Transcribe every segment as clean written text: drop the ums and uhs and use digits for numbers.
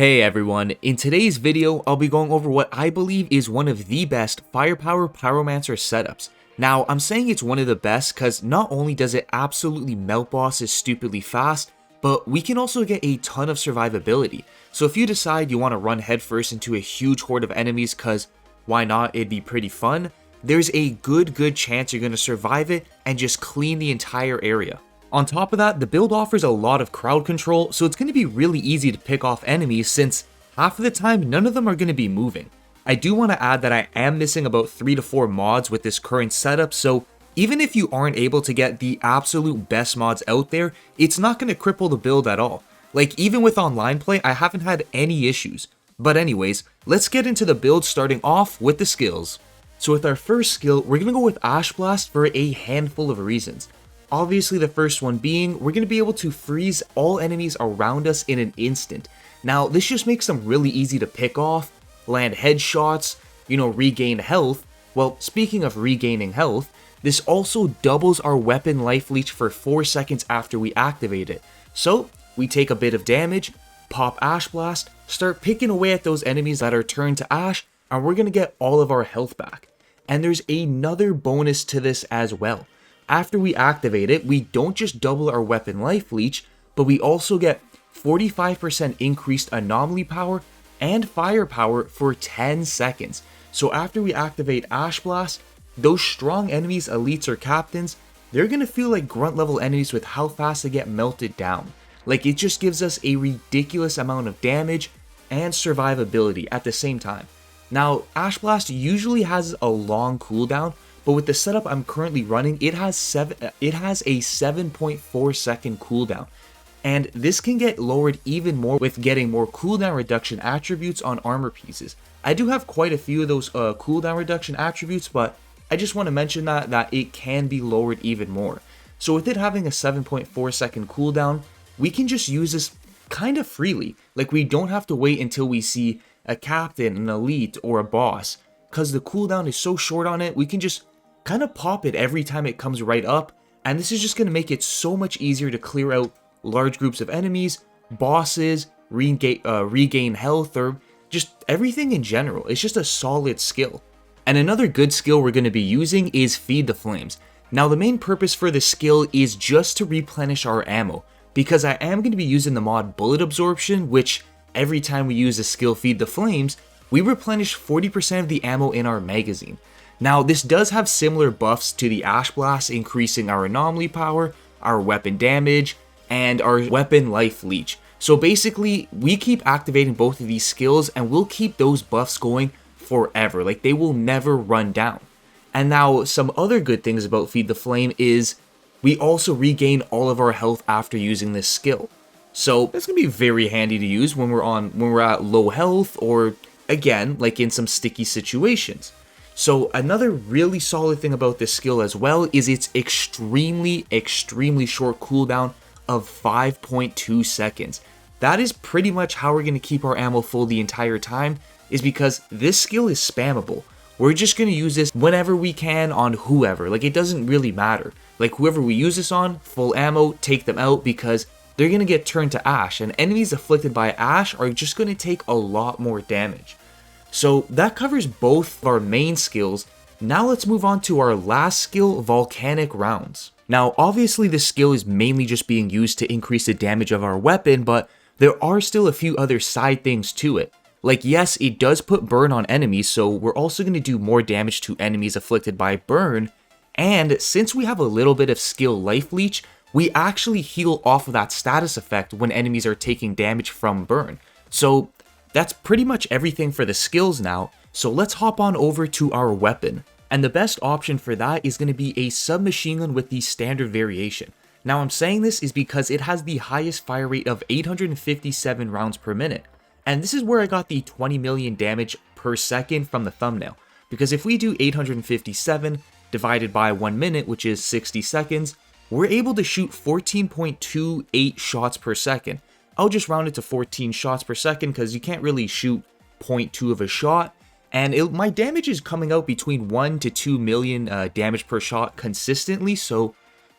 Hey everyone, in today's video, I'll be going over what I believe is one of the best firepower Pyromancer setups. Now, I'm saying it's one of the best because not only does it absolutely melt bosses stupidly fast, but we can also get a ton of survivability. So if you decide you want to run headfirst into a huge horde of enemies because why not, it'd be pretty fun, there's a good chance you're going to survive it and just clean the entire area. On top of that, the build offers a lot of crowd control, so it's going to be really easy to pick off enemies since half of the time none of them are going to be moving. I do want to add that I am missing about 3 to 4 mods with this current setup, so even if you aren't able to get the absolute best mods out there, it's not going to cripple the build at all. Like even with online play, I haven't had any issues. But anyways, let's get into the build starting off with the skills. So with our first skill, we're going to go with Ash Blast for a handful of reasons. Obviously the first one being, we're going to be able to freeze all enemies around us in an instant. Now this just makes them really easy to pick off, land headshots, regain health. Well, speaking of regaining health, this also doubles our weapon life leech for 4 seconds after we activate it. So we take a bit of damage, pop Ash Blast, start picking away at those enemies that are turned to ash, and we're going to get all of our health back. And there's another bonus to this as well. After we activate it, we don't just double our weapon life leech, but we also get 45% increased anomaly power and firepower for 10 seconds. So after we activate Ash Blast, those strong enemies, elites or captains, they're going to feel like grunt level enemies with how fast they get melted down. Like it just gives us a ridiculous amount of damage and survivability at the same time. Now, Ash Blast usually has a long cooldown, but with the setup I'm currently running, it has a 7.4 second cooldown. And this can get lowered even more with getting more cooldown reduction attributes on armor pieces. I do have quite a few of those cooldown reduction attributes, but I just want to mention that it can be lowered even more. So with it having a 7.4 second cooldown, we can just use this kind of freely. Like we don't have to wait until we see a captain, an elite, or a boss. Because the cooldown is so short on it, we can just kind of pop it every time it comes right up, and this is just going to make it so much easier to clear out large groups of enemies, bosses, regain health, or just everything in general. It's just a solid skill. And another good skill we're going to be using is Feed the Flames. Now the main purpose for this skill is just to replenish our ammo, because I am going to be using the mod Bullet Absorption, which every time we use the skill Feed the Flames, we replenish 40% of the ammo in our magazine. Now, this does have similar buffs to the Ash Blast, increasing our anomaly power, our weapon damage, and our weapon life leech. So basically, we keep activating both of these skills and we'll keep those buffs going forever. Like, they will never run down. And now, some other good things about Feed the Flame is we also regain all of our health after using this skill. So that's going to be very handy to use when we're at low health or, again, like in some sticky situations. So another really solid thing about this skill as well is its extremely short cooldown of 5.2 seconds. That is pretty much how we're going to keep our ammo full the entire time, is because this skill is spammable. We're just going to use this whenever we can on whoever. Like it doesn't really matter. Like whoever we use this on, full ammo, take them out because they're going to get turned to ash, and enemies afflicted by ash are just going to take a lot more damage. So that covers both of our main skills. Now let's move on to our last skill, Volcanic Rounds. Now obviously this skill is mainly just being used to increase the damage of our weapon, but there are still a few other side things to it. Like yes, it does put burn on enemies, so we're also going to do more damage to enemies afflicted by burn, and since we have a little bit of skill life leech, we actually heal off of that status effect when enemies are taking damage from burn. So that's pretty much everything for the skills now, so let's hop on over to our weapon. And the best option for that is going to be a submachine gun with the standard variation. Now I'm saying this is because it has the highest fire rate of 857 rounds per minute. And this is where I got the 20 million damage per second from the thumbnail. Because if we do 857 divided by 1 minute, which is 60 seconds, we're able to shoot 14.28 shots per second. I'll just round it to 14 shots per second because you can't really shoot 0.2 of a shot. And my damage is coming out between 1 to 2 million damage per shot consistently, so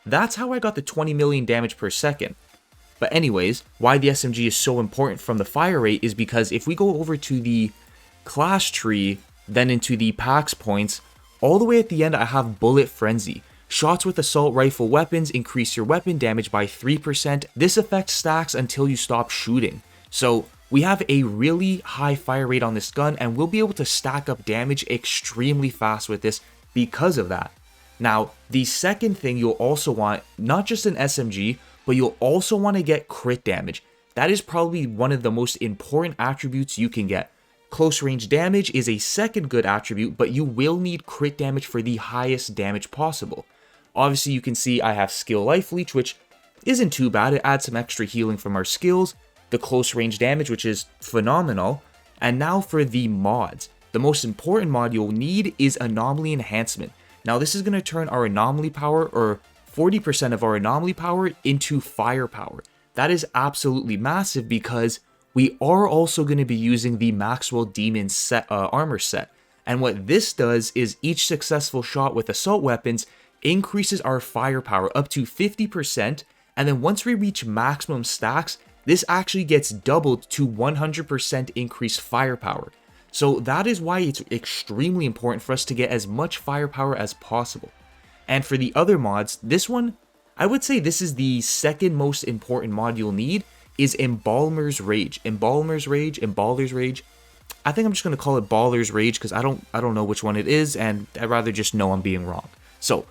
that's how I got the 20 million damage per second. But anyways, why the SMG is so important from the fire rate is because if we go over to the class tree, then into the PAX points, all the way at the end I have Bullet Frenzy. Shots with assault rifle weapons increase your weapon damage by 3%. This effect stacks until you stop shooting. So we have a really high fire rate on this gun, and we'll be able to stack up damage extremely fast with this because of that. Now, the second thing you'll also want, not just an SMG, but you'll also want to get crit damage. That is probably one of the most important attributes you can get. Close range damage is a second good attribute, but you will need crit damage for the highest damage possible. Obviously, you can see I have skill life leech, which isn't too bad. It adds some extra healing from our skills. The close range damage, which is phenomenal. And now for the mods. The most important mod you'll need is Anomaly Enhancement. Now this is going to turn our anomaly power, or 40% of our anomaly power, into firepower. That is absolutely massive because we are also going to be using the Maxwell Demon set, armor set. And what this does is each successful shot with assault weapons increases our firepower up to 50%, and then once we reach maximum stacks, this actually gets doubled to 100% increased firepower. So that is why it's extremely important for us to get as much firepower as possible. And for the other mods, this one, I would say this is the second most important mod you'll need, is Embalmer's Rage. Embalmer's Rage. I think I'm just going to call it Baller's Rage because I don't know which one it is, and I'd rather just know I'm being wrong. So,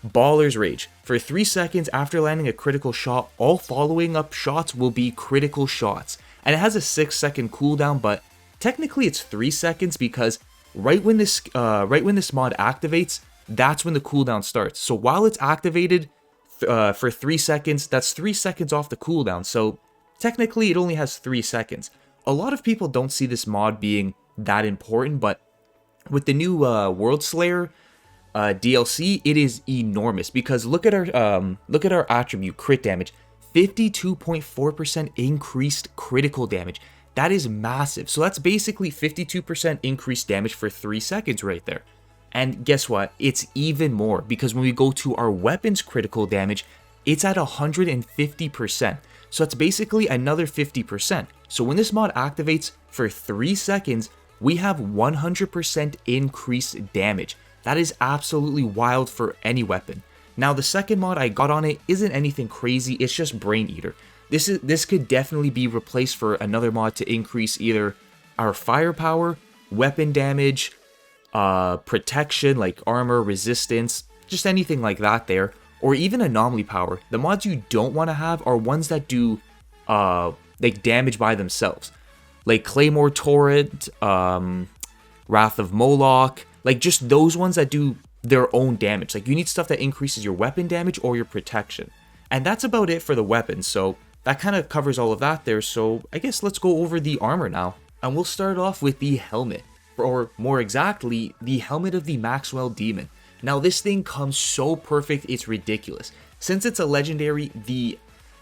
Baller's Rage. For 3 seconds after landing a critical shot, all following up shots will be critical shots. And it has a 6-second cooldown, but technically it's 3 seconds because right when this mod activates, that's when the cooldown starts. So while it's activated for 3 seconds, that's 3 seconds off the cooldown. So technically it only has 3 seconds. A lot of people don't see this mod being that important, but with the new Worldslayer DLC, it is enormous because look at our attribute crit damage, 52.4% increased critical damage. That is massive. So that's basically 52% increased damage for 3 seconds right there. And guess what? It's even more because when we go to our weapons critical damage, it's at 150%. So that's basically another 50%. So when this mod activates for 3 seconds, we have 100% increased damage. That is absolutely wild for any weapon. Now the second mod I got on it isn't anything crazy, it's just Brain Eater. This could definitely be replaced for another mod to increase either our firepower, weapon damage, protection like armor, resistance, just anything like that there, or even anomaly power. The mods you don't want to have are ones that do like damage by themselves, like Claymore Torrent, Wrath of Moloch, like just those ones that do their own damage. Like you need stuff that increases your weapon damage or your protection. And that's about it for the weapons, so that kind of covers all of that there. So I guess let's go over the armor now. And we'll start off with the helmet, or more exactly, the helmet of the Maxwell Demon. Now this thing comes so perfect, it's ridiculous. Since it's a legendary, the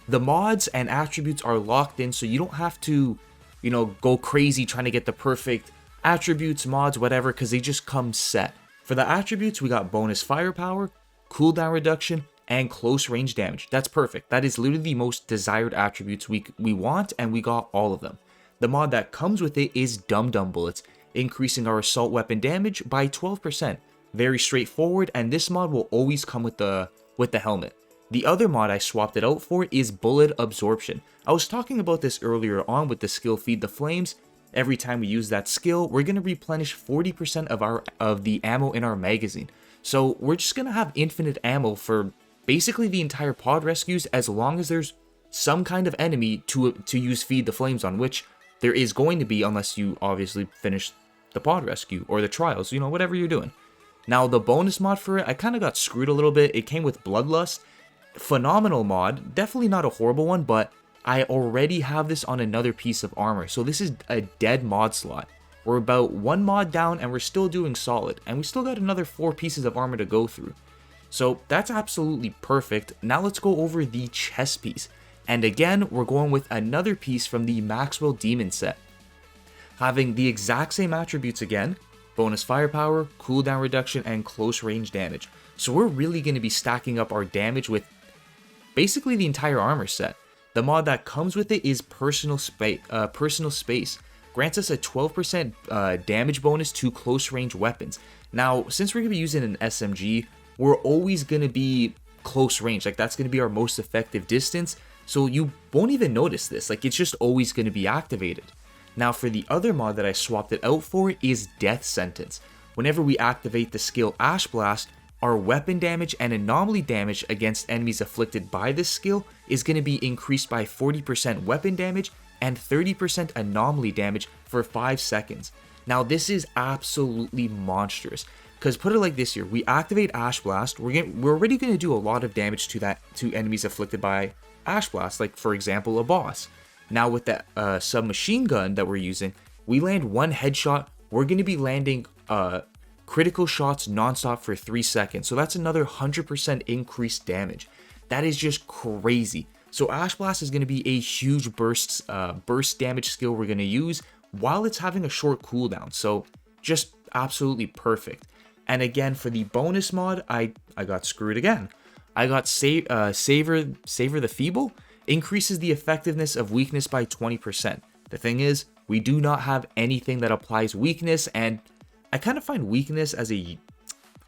mods and attributes are locked in, so you don't have to, you know, go crazy trying to get the perfect attributes, mods, whatever, because they just come set. For the attributes, we got bonus firepower, cooldown reduction, and close range damage. That's perfect. That is literally the most desired attributes we want, and we got all of them. The mod that comes with it is Dum Dum Bullets, increasing our assault weapon damage by 12%. Very straightforward, and this mod will always come with the helmet. The other mod I swapped it out for is Bullet Absorption. I was talking about this earlier on with the skill Feed the Flames. Every time we use that skill, we're going to replenish 40% of the ammo in our magazine. So we're just going to have infinite ammo for basically the entire pod rescues, as long as there's some kind of enemy to use Feed the Flames on, which there is going to be unless you obviously finish the pod rescue or the trials, you know, whatever you're doing. Now the bonus mod for it, I kind of got screwed a little bit. It came with Bloodlust. Phenomenal mod, definitely not a horrible one, but I already have this on another piece of armor, so this is a dead mod slot. We're about 1 mod down and we're still doing solid, and we still got another 4 pieces of armor to go through. So that's absolutely perfect. Now let's go over the chest piece. And again, we're going with another piece from the Maxwell Demon set, having the exact same attributes again: bonus firepower, cooldown reduction, and close range damage. So we're really going to be stacking up our damage with basically the entire armor set. The mod that comes with it is Personal Space. Grants us a 12% damage bonus to close range weapons. Now, since we're going to be using an SMG, we're always going to be close range. Like, that's going to be our most effective distance. So you won't even notice this. Like, it's just always going to be activated. Now, for the other mod that I swapped it out for is Death Sentence. Whenever we activate the skill Ash Blast, our weapon damage and anomaly damage against enemies afflicted by this skill is going to be increased by 40% weapon damage and 30% anomaly damage for 5 seconds. Now, this is absolutely monstrous. Because put it like this here, we activate Ash Blast, we're already going to do a lot of damage to enemies afflicted by Ash Blast, like for example a boss. Now with that submachine gun that we're using, we land one headshot, we're going to be landing critical shots nonstop for 3 seconds. So that's another 100% increased damage. That is just crazy. So Ash Blast is going to be a huge burst damage skill we're going to use while it's having a short cooldown. So just absolutely perfect. And again, for the bonus mod, I got screwed again. I got Savor the Feeble, increases the effectiveness of weakness by 20%. The thing is, we do not have anything that applies weakness, and I kind of find weakness as I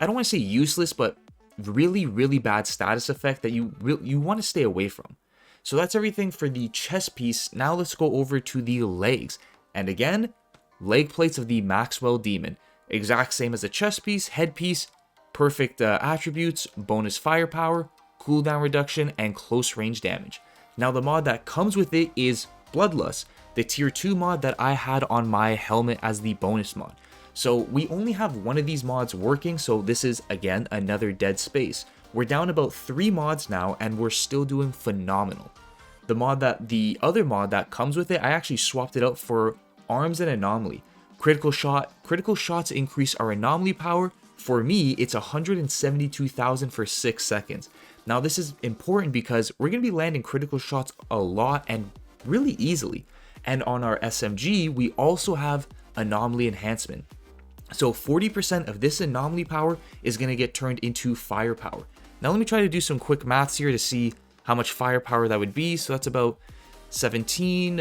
don't want to say useless, but really, really bad status effect that you want to stay away from. So that's everything for the chest piece. Now let's go over to the legs. And again, leg plates of the Maxwell Demon. Exact same as the chest piece, headpiece, perfect attributes, bonus firepower, cooldown reduction, and close range damage. Now the mod that comes with it is Bloodlust, the tier 2 mod that I had on my helmet as the bonus mod. So we only have one of these mods working, so this is again another dead space. We're down about 3 mods now and we're still doing phenomenal. The other mod that comes with it, I actually swapped it out for Arms and Anomaly. Critical shots increase our anomaly power. For me, it's 172,000 for 6 seconds. Now this is important because we're going to be landing critical shots a lot and really easily. And on our SMG, we also have anomaly enhancement. So 40% of this anomaly power is going to get turned into firepower. Now let me try to do some quick maths here to see how much firepower that would be. So that's about 17,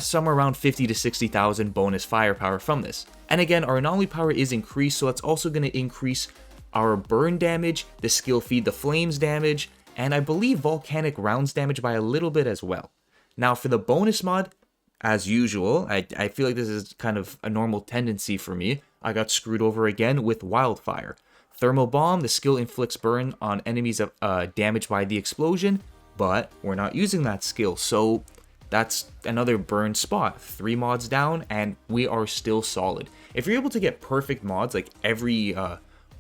somewhere around 50 to 60,000 bonus firepower from this. And again, our anomaly power is increased, so that's also going to increase our burn damage, the skill Feed the Flames damage, and I believe volcanic rounds damage by a little bit as well. Now for the bonus mod, as usual, I feel like this is kind of a normal tendency for me. I got screwed over again with Wildfire. Thermal Bomb, the skill inflicts burn on enemies damaged by the explosion, but we're not using that skill, so that's another burn spot. 3 mods down, and we are still solid. If you're able to get perfect mods, like every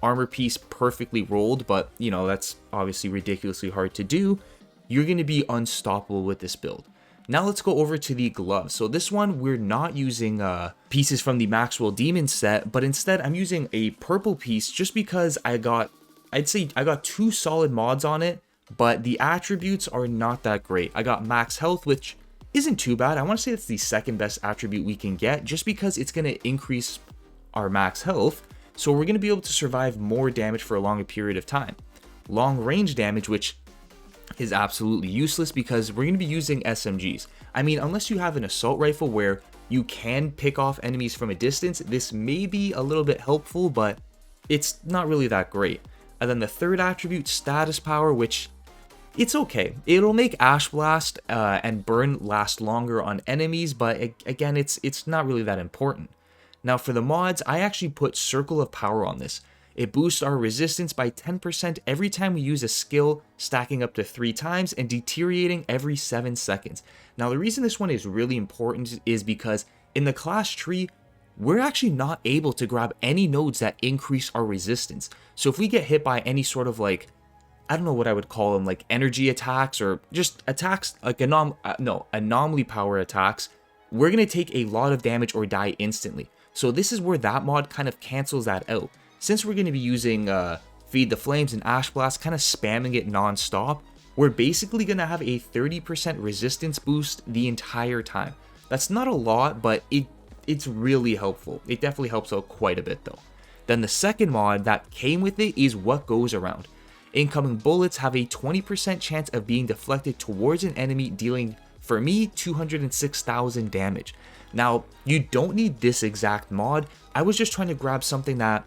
armor piece perfectly rolled, but you know, that's obviously ridiculously hard to do, you're going to be unstoppable with this build. Now let's go over to the gloves. So this one, we're not using pieces from the Maxwell Demon set, but instead I'm using a purple piece just because I'd say I got 2 solid mods on it, but the attributes are not that great. I got max health, which isn't too bad. I want to say it's the second best attribute we can get just because it's going to increase our max health. So we're going to be able to survive more damage for a longer period of time. Long range damage, which is absolutely useless because we're going to be using SMGs. I mean, unless you have an assault rifle where you can pick off enemies from a distance, this may be a little bit helpful, but it's not really that great. And then the third attribute, status power, which it's okay. It'll make Ash Blast and Burn last longer on enemies, but again, it's not really that important. Now for the mods, I actually put Circle of Power on this. It boosts our resistance by 10% every time we use a skill, stacking up to 3 times and deteriorating every 7 seconds. Now the reason this one is really important is because in the class tree, we're actually not able to grab any nodes that increase our resistance. So if we get hit by any sort of like, I don't know what I would call them, like energy attacks or just attacks like anomaly power attacks, we're going to take a lot of damage or die instantly. So this is where that mod kind of cancels that out. Since we're going to be using Feed the Flames and Ash Blast, kind of spamming it non-stop, we're basically going to have a 30% resistance boost the entire time. That's not a lot, but it's really helpful. It definitely helps out quite a bit though. Then the second mod that came with it is What Goes Around. Incoming bullets have a 20% chance of being deflected towards an enemy, dealing, for me, 206,000 damage. Now, you don't need this exact mod. I was just trying to grab something that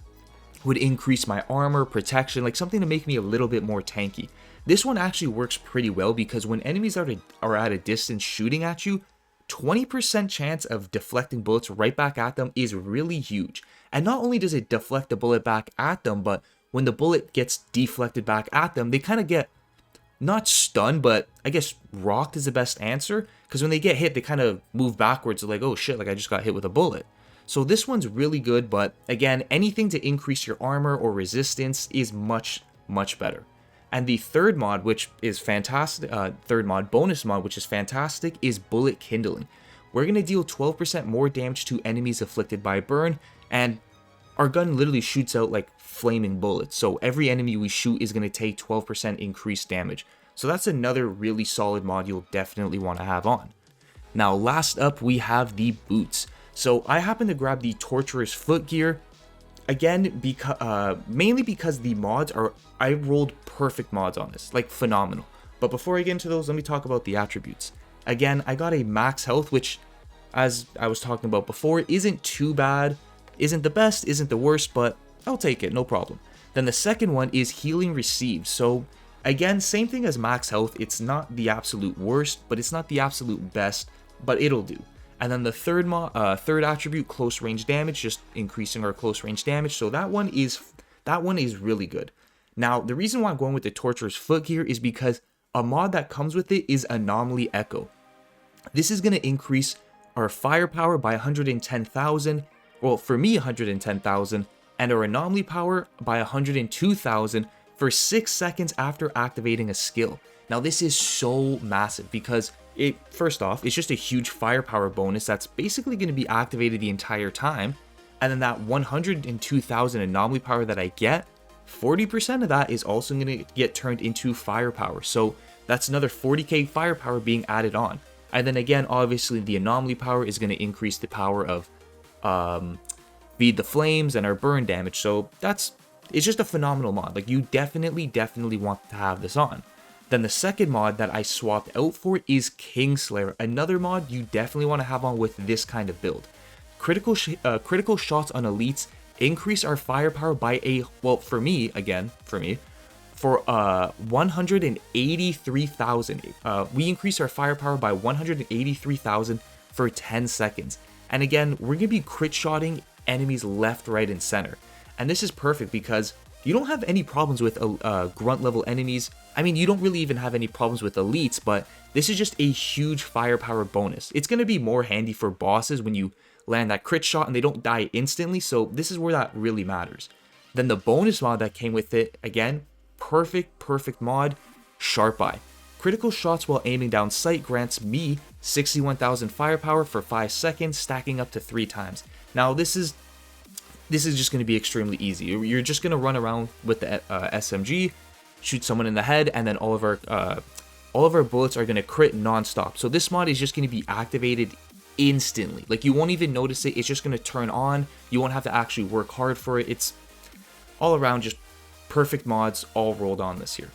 would increase my armor, protection, like something to make me a little bit more tanky. This one actually works pretty well because when enemies are at a distance shooting at you, 20% chance of deflecting bullets right back at them is really huge. And not only does it deflect the bullet back at them, but when the bullet gets deflected back at them, they kind of get, not stunned, but I guess rocked is the best answer. Because when they get hit, they kind of move backwards, like, oh shit, like I just got hit with a bullet. So this one's really good, but again, anything to increase your armor or resistance is much, much better. And the third mod, which is fantastic, bonus mod, which is fantastic, is Bullet Kindling. We're going to deal 12% more damage to enemies afflicted by burn, and our gun literally shoots out like flaming bullets. So every enemy we shoot is going to take 12% increased damage. So that's another really solid mod you'll definitely want to have on. Now, last up, we have the boots. So I happen to grab the Torturer's Foot Gear, again, mainly because the mods are, I rolled perfect mods on this, like phenomenal. But before I get into those, let me talk about the attributes. Again, I got a max health, which, as I was talking about before, isn't too bad, isn't the best, isn't the worst, but I'll take it, no problem. Then the second one is Healing Received. So again, same thing as max health, it's not the absolute worst, but it's not the absolute best, but it'll do. And then the third attribute, Close Range Damage, just increasing our close range damage. So that one is really good. Now, the reason why I'm going with the Torturer's Foot Gear is because a mod that comes with it is Anomaly Echo. This is going to increase our firepower by 110,000, well, for me 110,000, and our anomaly power by 102,000 for 6 seconds after activating a skill. Now, this is so massive because first off, it's just a huge firepower bonus that's basically going to be activated the entire time. And then that 102,000 anomaly power that I get, 40% of that is also going to get turned into firepower. So that's another 40k firepower being added on. And then again, obviously the anomaly power is going to increase the power of Feed the Flames and our burn damage. So it's just a phenomenal mod. Like, you definitely want to have this on. Then the second mod that I swapped out for is Kingslayer, another mod you definitely want to have on with this kind of build. Critical shots on elites increase our firepower by for 183,000. We increase our firepower by 183,000 for 10 seconds. And again, we're going to be crit shotting enemies left, right, and center. And this is perfect because you don't have any problems with grunt level enemies. I mean, you don't really even have any problems with elites, but this is just a huge firepower bonus. It's going to be more handy for bosses when you land that crit shot and they don't die instantly, so this is where that really matters. Then the bonus mod that came with it, again, perfect mod, Sharp Eye. Critical shots while aiming down sight grants me 61,000 firepower for 5 seconds, stacking up to 3 times. Now, this is just going to be extremely easy. You're just going to run around with the SMG, shoot someone in the head, and then all of our bullets are going to crit non-stop. So this mod is just going to be activated instantly. Like, you won't even notice it. It's just going to turn on. You won't have to actually work hard for it. It's all around just perfect mods all rolled on this year.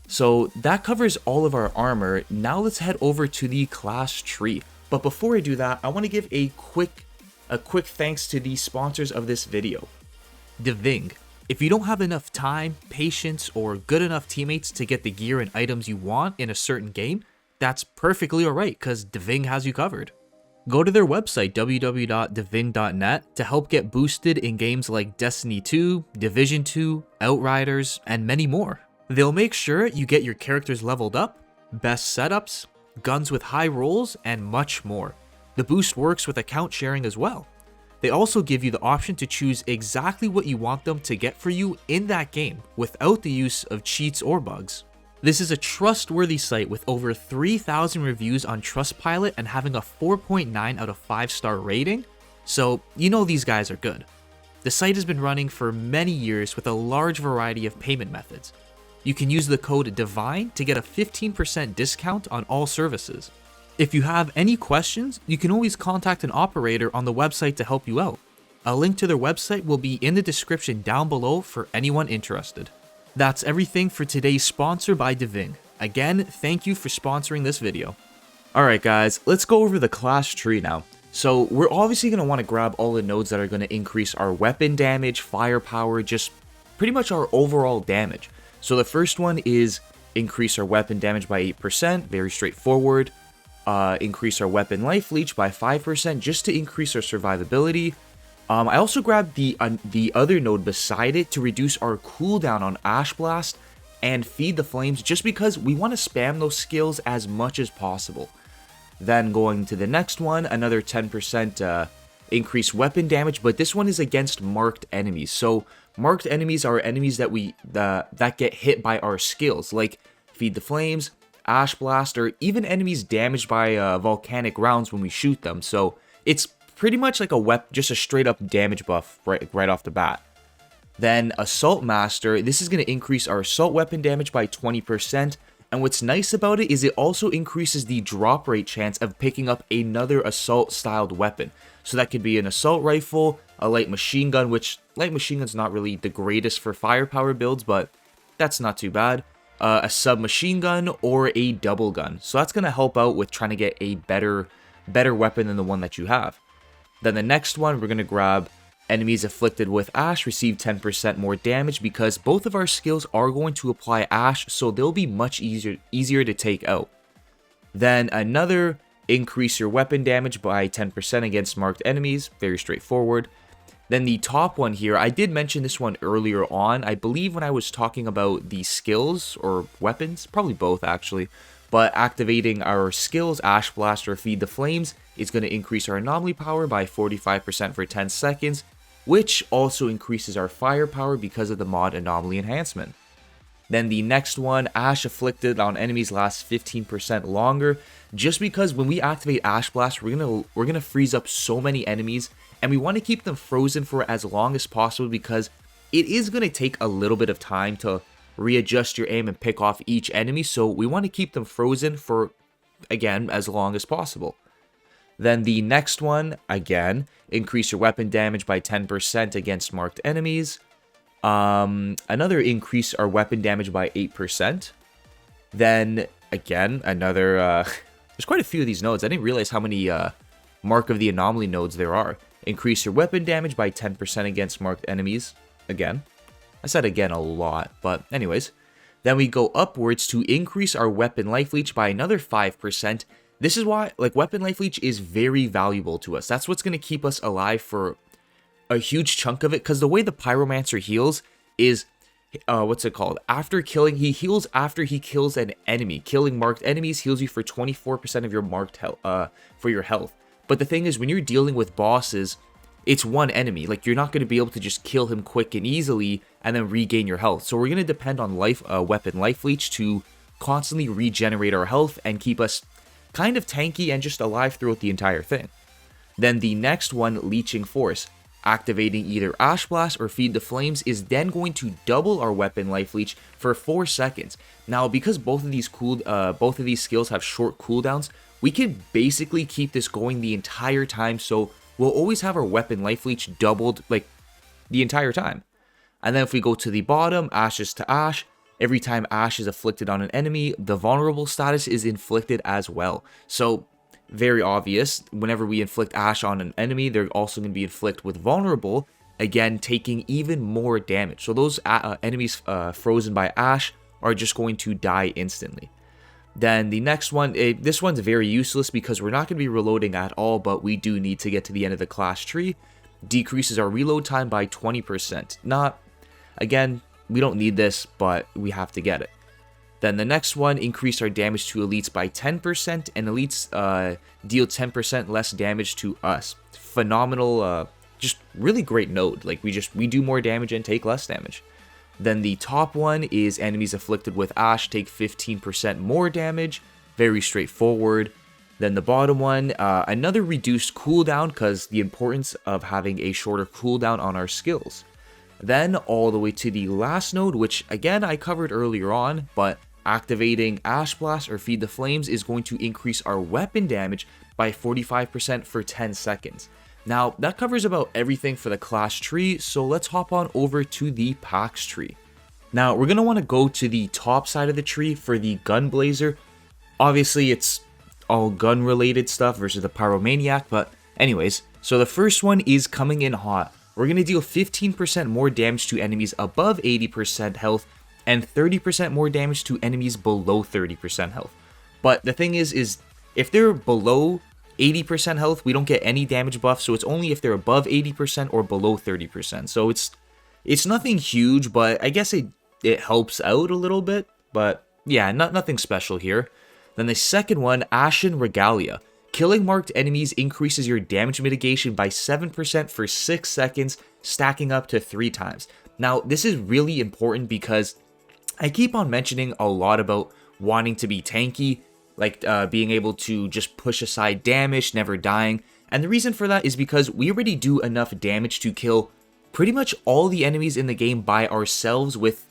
So that covers all of our armor. Now let's head over to the class tree. But before I do that, I want to give a quick thanks to the sponsors of this video. Deving. If you don't have enough time, patience, or good enough teammates to get the gear and items you want in a certain game, that's perfectly alright, because Deving has you covered. Go to their website, www.deving.net, to help get boosted in games like Destiny 2, Division 2, Outriders, and many more. They'll make sure you get your characters leveled up, best setups, guns with high rolls, and much more. The boost works with account sharing as well. They also give you the option to choose exactly what you want them to get for you in that game without the use of cheats or bugs. This is a trustworthy site with over 3,000 reviews on Trustpilot and having a 4.9 out of 5-star rating, so you know these guys are good. The site has been running for many years with a large variety of payment methods. You can use the code DIVINE to get a 15% discount on all services. If you have any questions, you can always contact an operator on the website to help you out. A link to their website will be in the description down below for anyone interested. That's everything for today's sponsor by Deving. Again, thank you for sponsoring this video. Alright guys, let's go over the class tree now. So we're obviously going to want to grab all the nodes that are going to increase our weapon damage, firepower, just pretty much our overall damage. So the first one is increase our weapon damage by 8%, very straightforward. Increase our weapon life leech by 5% just to increase our survivability. I also grabbed the other node beside it to reduce our cooldown on Ash Blast and Feed the Flames, just because we want to spam those skills as much as possible. Then going to the next one, another 10% increased weapon damage, but this one is against marked enemies. So marked enemies are enemies that get hit by our skills, like Feed the Flames, Ash Blast, or even enemies damaged by volcanic rounds when we shoot them. So it's pretty much like just a straight up damage buff right off the bat. Then Assault Master, this is going to increase our assault weapon damage by 20%, and what's nice about it is it also increases the drop rate chance of picking up another assault styled weapon. So that could be an assault rifle, a light machine gun, which light machine gun's not really the greatest for firepower builds, but that's not too bad. A submachine gun or a double gun. So that's going to help out with trying to get a better weapon than the one that you have. Then the next one, we're going to grab enemies afflicted with Ash receive 10% more damage, because both of our skills are going to apply Ash, so they'll be much easier to take out. Then another, increase your weapon damage by 10% against marked enemies, very straightforward. Then the top one here, I did mention this one earlier on, I believe when I was talking about the skills or weapons, probably both actually, but activating our skills, Ash Blast or Feed the Flames, is going to increase our anomaly power by 45% for 10 seconds, which also increases our firepower because of the mod Anomaly Enhancement. Then the next one, Ash Afflicted on enemies lasts 15% longer, just because when we activate Ash Blast, we're gonna freeze up so many enemies, and we want to keep them frozen for as long as possible, because it is going to take a little bit of time to readjust your aim and pick off each enemy, so we want to keep them frozen for, again, as long as possible. Then the next one, again, increase your weapon damage by 10% against marked enemies. Another, increase our weapon damage by 8%. Then, again, another, there's quite a few of these nodes. I didn't realize how many Mark of the Anomaly nodes there are. Increase your weapon damage by 10% against marked enemies. Again. I said again a lot, but anyways. Then we go upwards to increase our weapon life leech by another 5%. This is why, like, weapon life leech is very valuable to us. That's what's going to keep us alive for a huge chunk of it, because the way the Pyromancer heals is, what's it called? After killing, he heals after he kills an enemy. Killing marked enemies heals you for 24% of your marked health, for your health. But the thing is, when you're dealing with bosses, it's one enemy. Like, you're not going to be able to just kill him quick and easily and then regain your health. So we're going to depend on weapon life leech to constantly regenerate our health and keep us kind of tanky and just alive throughout the entire thing. Then the next one, Leeching Force. Activating either Ash Blast or Feed the Flames is then going to double our weapon life leech for 4 seconds. Now, because both of these skills have short cooldowns, we can basically keep this going the entire time, so we'll always have our weapon life leech doubled, like, the entire time. And then if we go to the bottom, Ashes to Ash, every time Ash is afflicted on an enemy, the vulnerable status is inflicted as well. So, very obvious, whenever we inflict Ash on an enemy, they're also going to be inflicted with vulnerable, again, taking even more damage. So those enemies frozen by Ash are just going to die instantly. Then the next one, this one's very useless because we're not going to be reloading at all, but we do need to get to the end of the class tree. Decreases our reload time by 20%. Again, we don't need this, but we have to get it. Then the next one, increase our damage to elites by 10%, and elites deal 10% less damage to us. Phenomenal, just really great node. Like, we do more damage and take less damage. Then the top one is enemies afflicted with Ash take 15% more damage. Very straightforward. Then the bottom one, another reduced cooldown, because the importance of having a shorter cooldown on our skills. Then all the way to the last node, which again I covered earlier on, but activating Ash Blast or Feed the Flames is going to increase our weapon damage by 45% for 10 seconds. Now, that covers about everything for the class tree, so let's hop on over to the packs tree. Now, we're going to want to go to the top side of the tree for the Gun Blazer. Obviously, it's all gun-related stuff versus the Pyromaniac, but anyways, so the first one is coming in hot. We're going to deal 15% more damage to enemies above 80% health, and 30% more damage to enemies below 30% health. But the thing is if they're below 80% health, we don't get any damage buff, so it's only if they're above 80% or below 30%. So it's nothing huge, but I guess it helps out a little bit, but yeah, nothing special here. Then the second one, Ashen Regalia. Killing marked enemies increases your damage mitigation by 7% for 6 seconds, stacking up to 3 times. Now, this is really important because I keep on mentioning a lot about wanting to be tanky, like being able to just push aside damage, never dying. And the reason for that is because we already do enough damage to kill pretty much all the enemies in the game by ourselves with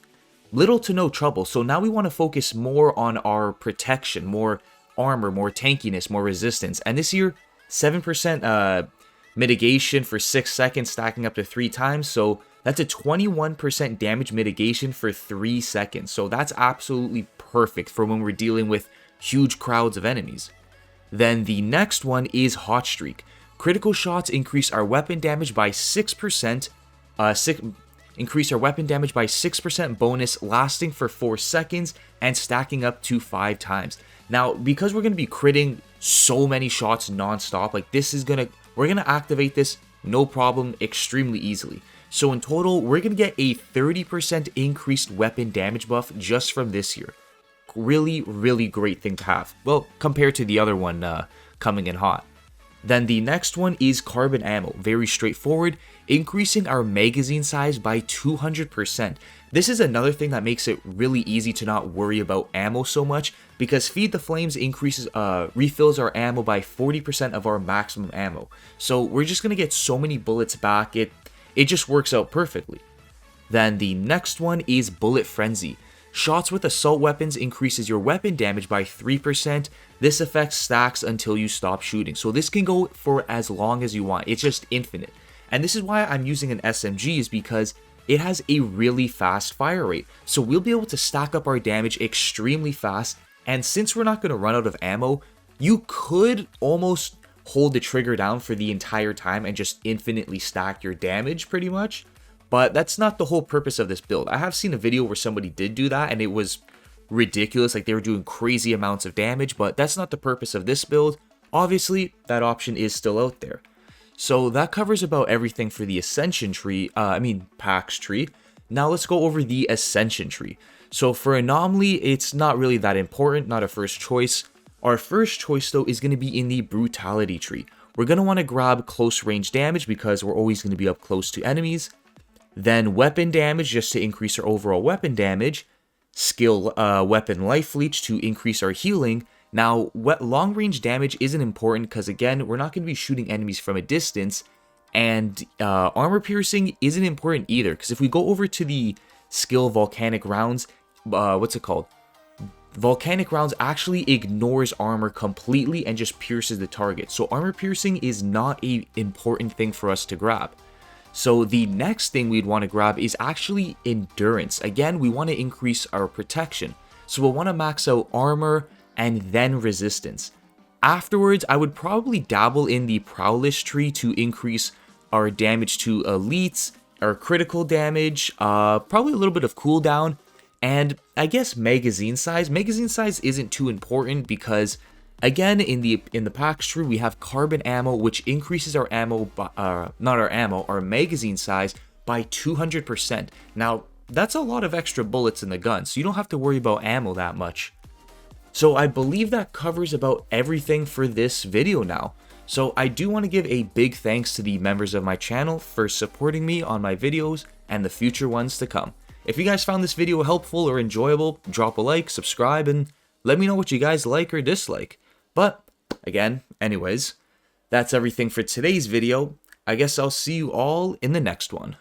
little to no trouble. So now we want to focus more on our protection, more armor, more tankiness, more resistance. And this year, 7% mitigation for 6 seconds, stacking up to 3 times. So that's a 21% damage mitigation for 3 seconds. So that's absolutely perfect for when we're dealing with huge crowds of enemies. Then the next one is Hot Streak. Critical shots increase our weapon damage by 6%. Increase our weapon damage by 6% bonus, lasting for 4 seconds and stacking up to 5 times. Now, because we're going to be critting so many shots non-stop, like we're going to activate this no problem, extremely easily. So in total, we're going to get a 30% increased weapon damage buff just from this here. Really, really great thing to have. Well, compared to the other one coming in hot. Then the next one is Carbon Ammo. Very straightforward, increasing our magazine size by 200%. This is another thing that makes it really easy to not worry about ammo so much, because Feed the Flames refills our ammo by 40% of our maximum ammo. So we're just going to get so many bullets back, it just works out perfectly. Then the next one is Bullet Frenzy. Shots with assault weapons increases your weapon damage by 3%. This effect stacks until you stop shooting. So this can go for as long as you want. It's just infinite. And this is why I'm using an SMG, is because it has a really fast fire rate. So we'll be able to stack up our damage extremely fast. And since we're not going to run out of ammo, you could almost hold the trigger down for the entire time and just infinitely stack your damage pretty much. But that's not the whole purpose of this build. I have seen a video where somebody did do that and it was ridiculous, like they were doing crazy amounts of damage, but that's not the purpose of this build. Obviously, that option is still out there. So that covers about everything for the Ascension tree, Pax tree. Now let's go over the Ascension tree. So for Anomaly, it's not really that important, not a first choice. Our first choice though is going to be in the Brutality tree. We're going to want to grab close range damage because we're always going to be up close to enemies. Then weapon damage, just to increase our overall weapon damage. Skill weapon life leech to increase our healing. Now, long range damage isn't important because again, we're not going to be shooting enemies from a distance. And armor piercing isn't important either, because if we go over to the skill volcanic rounds, Volcanic rounds actually ignores armor completely and just pierces the target. So armor piercing is not an important thing for us to grab. So the next thing we'd want to grab is actually endurance. Again, we want to increase our protection. So we'll want to max out armor and then resistance. Afterwards, I would probably dabble in the Prowess tree to increase our damage to elites, our critical damage, probably a little bit of cooldown, and I guess magazine size. Magazine size isn't too important because again, in the Pax tree, we have Carbon Ammo, which increases our our magazine size by 200%. Now, that's a lot of extra bullets in the gun, so you don't have to worry about ammo that much. So I believe that covers about everything for this video now. So I do want to give a big thanks to the members of my channel for supporting me on my videos and the future ones to come. If you guys found this video helpful or enjoyable, drop a like, subscribe, and let me know what you guys like or dislike. But, again, anyways, that's everything for today's video. I guess I'll see you all in the next one.